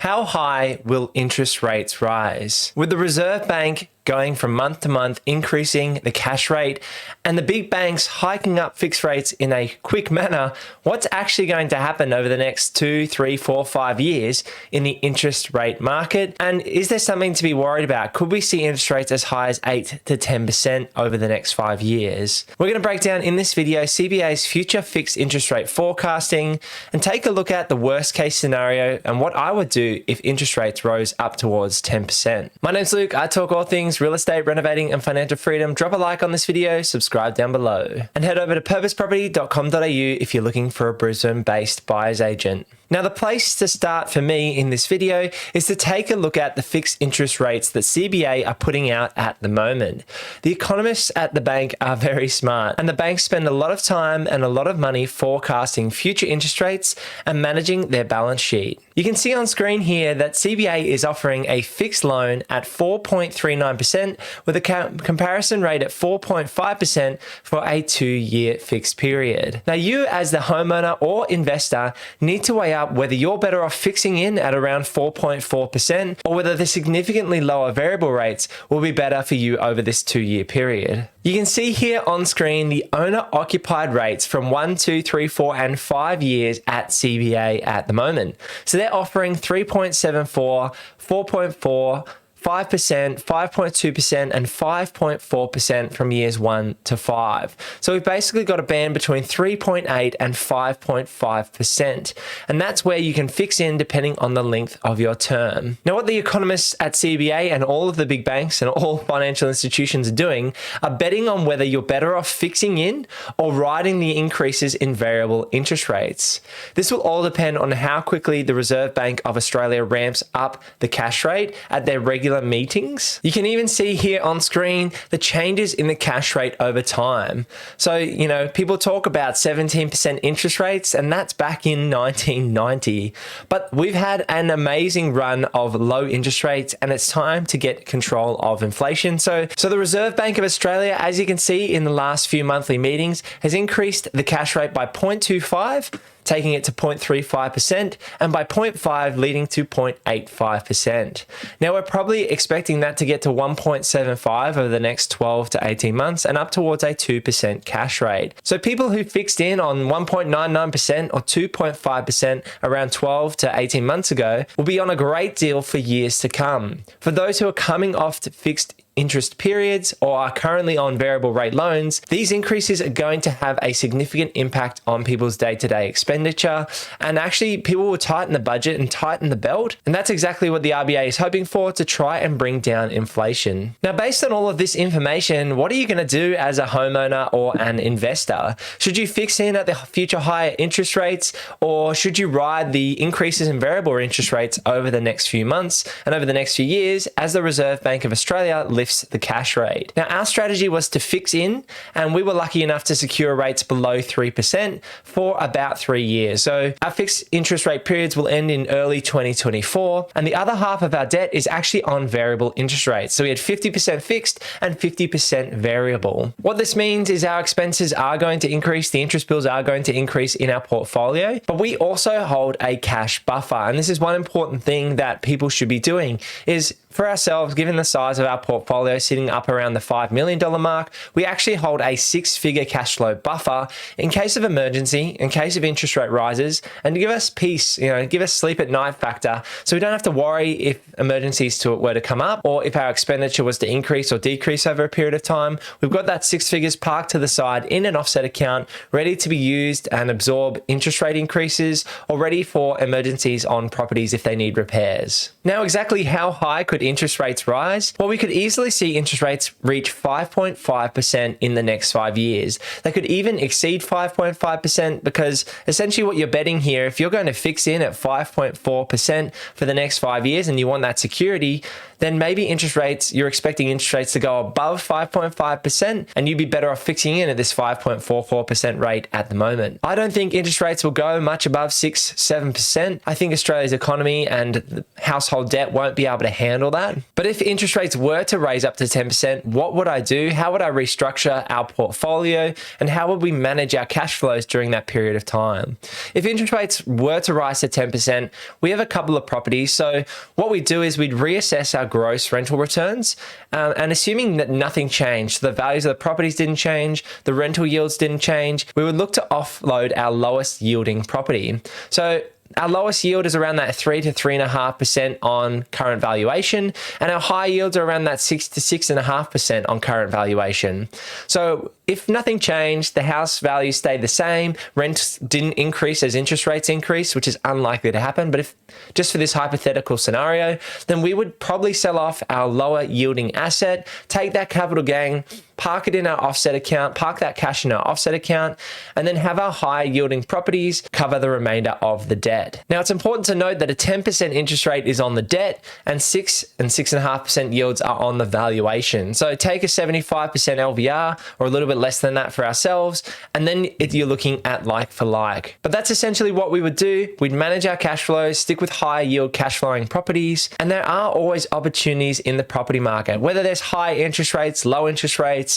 How high will interest rates rise? With the Reserve Bank going from month to month, increasing the cash rate, and the big banks hiking up fixed rates in a quick manner, what's actually going to happen over the next 2, 3, 4, 5 years in the interest rate market? And is there something to be worried about? Could we see interest rates as high as 8 to 10% over the next 5 years? We're going to break down in this video CBA's future fixed interest rate forecasting and take a look at the worst case scenario and what I would do if interest rates rose up towards 10%. My name's Luke. I talk all things real estate, renovating, and financial freedom. Drop a like on this video, subscribe down below, and head over to purposeproperty.com.au if you're looking for a Brisbane-based buyer's agent. Now, the place to start for me in this video is to take a look at the fixed interest rates that CBA are putting out at the moment. The economists at the bank are very smart, and the banks spend a lot of time and a lot of money forecasting future interest rates and managing their balance sheet. You can see on screen here that CBA is offering a fixed loan at 4.39% with a comparison rate at 4.5% for a 2-year fixed period. Now, you as the homeowner or investor need to weigh up whether you're better off fixing in at around 4.4% or whether the significantly lower variable rates will be better for you over this 2-year period. You can see here on screen the owner-occupied rates from 1, 2, 3, 4, and 5 years at CBA at the moment. So they're offering 3.74, 4.4, 5%, 5.2%, and 5.4% from years 1 to 5. So we've basically got a band between 3.8 and 5.5%. And that's where you can fix in depending on the length of your term. Now, what the economists at CBA and all of the big banks and all financial institutions are doing are betting on whether you're better off fixing in or riding the increases in variable interest rates. This will all depend on how quickly the Reserve Bank of Australia ramps up the cash rate at their regular meetings. You can even see here on screen the changes in the cash rate over time. So, people talk about 17% interest rates, and that's back in 1990. But we've had an amazing run of low interest rates, and it's time to get control of inflation. So the Reserve Bank of Australia, as you can see in the last few monthly meetings, has increased the cash rate by 0.25, taking it to 0.35%, and by 0.5 leading to 0.85%. Now, we're probably expecting that to get to 1.75 over the next 12 to 18 months and up towards a 2% cash rate. So people who fixed in on 1.99% or 2.5% around 12 to 18 months ago will be on a great deal for years to come. For those who are coming off to fixed interest periods or are currently on variable rate loans, these increases are going to have a significant impact on people's day-to-day expenditure, and actually people will tighten the budget and tighten the belt, and that's exactly what the RBA is hoping for, to try and bring down inflation. Now, based on all of this information, what are you going to do as a homeowner or an investor? Should you fix in at the future higher interest rates, or should you ride the increases in variable interest rates over the next few months and over the next few years as the Reserve Bank of Australia lifts the cash rate? Now, our strategy was to fix in, and we were lucky enough to secure rates below 3% for about 3 years. So our fixed interest rate periods will end in early 2024, and the other half of our debt is actually on variable interest rates. So we had 50% fixed and 50% variable. What this means is our expenses are going to increase, the interest bills are going to increase in our portfolio, but we also hold a cash buffer. And this is one important thing that people should be doing is, for ourselves, given the size of our portfolio sitting up around the $5 million mark, we actually hold a 6-figure cash flow buffer in case of emergency, in case of interest rate rises, and to give us peace, give us sleep at night factor, so we don't have to worry if emergencies were to come up or if our expenditure was to increase or decrease over a period of time. We've got that 6 figures parked to the side in an offset account, ready to be used and absorb interest rate increases or ready for emergencies on properties if they need repairs. Now, exactly how high could interest rates rise? Well, we could easily see interest rates reach 5.5% in the next 5 years. They could even exceed 5.5% because essentially what you're betting here, if you're going to fix in at 5.4% for the next 5 years and you want that security, then maybe you're expecting interest rates to go above 5.5%, and you'd be better off fixing in at this 5.44% rate at the moment. I don't think interest rates will go much above 6-7%. I think Australia's economy and the household debt won't be able to handle handle that. But if interest rates were to raise up to 10%, what would I do? How would I restructure our portfolio? And how would we manage our cash flows during that period of time? If interest rates were to rise to 10%, we have a couple of properties. So what we do is we'd reassess our gross rental returns, and assuming that nothing changed, the values of the properties didn't change, the rental yields didn't change, we would look to offload our lowest yielding property. So our lowest yield is around that 3 to 3.5% on current valuation, and our high yields are around that 6 to 6.5% on current valuation. So if nothing changed, the house value stayed the same, rent didn't increase as interest rates increased, which is unlikely to happen, but if just for this hypothetical scenario, then we would probably sell off our lower yielding asset, take that capital gain, park it in our offset account, park that cash in our offset account, and then have our high yielding properties cover the remainder of the debt. Now, it's important to note that a 10% interest rate is on the debt and 6 and 6.5% yields are on the valuation. So take a 75% LVR or a little bit less than that for ourselves, and then you're looking at like for like. But that's essentially what we would do. We'd manage our cash flows, stick with high yield cash flowing properties, and there are always opportunities in the property market, whether there's high interest rates, low interest rates,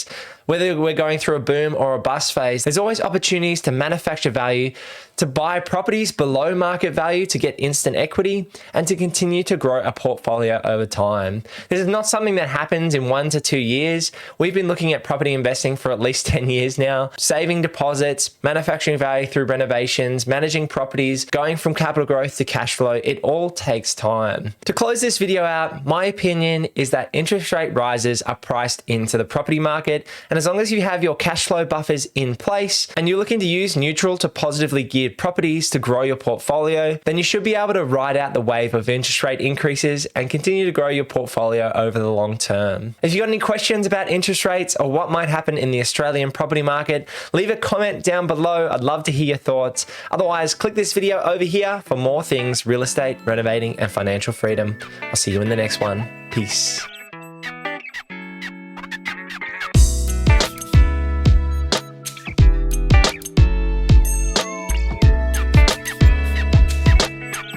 whether we're going through a boom or a bust phase, there's always opportunities to manufacture value, to buy properties below market value to get instant equity, and to continue to grow a portfolio over time. This is not something that happens in 1 to 2 years. We've been looking at property investing for at least 10 years now, saving deposits, manufacturing value through renovations, managing properties, going from capital growth to cash flow. It all takes time. To close this video out, my opinion is that interest rate rises are priced into the property market, and as long as you have your cash flow buffers in place and you're looking to use neutral to positively geared properties to grow your portfolio, then you should be able to ride out the wave of interest rate increases and continue to grow your portfolio over the long term. If you've got any questions about interest rates or what might happen in the Australian property market, leave a comment down below. I'd love to hear your thoughts. Otherwise, click this video over here for more things real estate, renovating, and financial freedom. I'll see you in the next one. Peace.